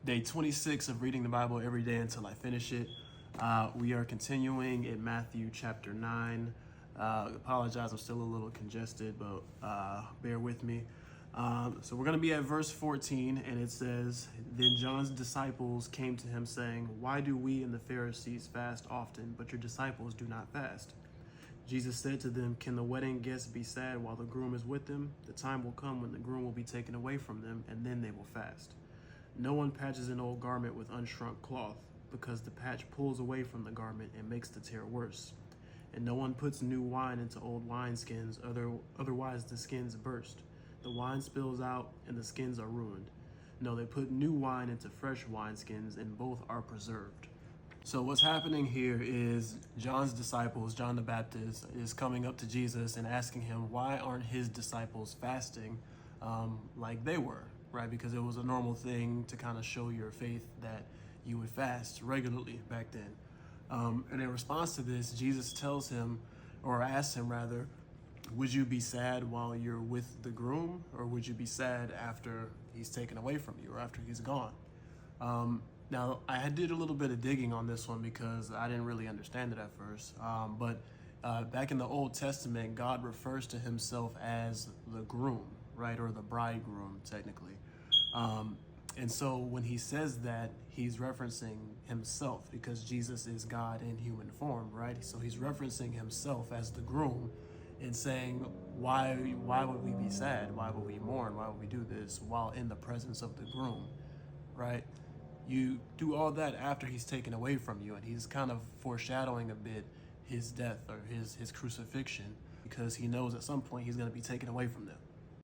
day 26 of reading the Bible every day until I finish it. We are continuing in Matthew chapter 9. Apologize, I'm still a little congested, but bear with me. So we're going to be at verse 14, and it says, "Then John's disciples came to him saying, 'Why do we and the Pharisees fast often, but your disciples do not fast?' Jesus said to them, 'Can the wedding guests be sad while the groom is with them? The time will come when the groom will be taken away from them, and then they will fast. No one patches an old garment with unshrunk cloth, because the patch pulls away from the garment and makes the tear worse. And no one puts new wine into old wineskins, otherwise the skins burst. The wine spills out, and the skins are ruined. No, they put new wine into fresh wineskins, and both are preserved.'" So what's happening here is John's disciples, John the Baptist, is coming up to Jesus and asking him, why aren't his disciples fasting like they were, right? Because it was a normal thing to kind of show your faith that you would fast regularly back then. And in response to this, Jesus tells him, or asks him rather, would you be sad while you're with the groom, or would you be sad after he's taken away from you or after he's gone? Now, I did a little bit of digging on this one because I didn't really understand it at first. But back in the Old Testament, God refers to himself as the groom, right? Or the bridegroom, technically. And so when he says that, he's referencing himself because Jesus is God in human form, right? So he's referencing himself as the groom and saying, why would we be sad? Why would we mourn? Why would we do this while in the presence of the groom, right? You do all that after he's taken away from you, and he's kind of foreshadowing a bit his death or his crucifixion, because he knows at some point he's going to be taken away from them.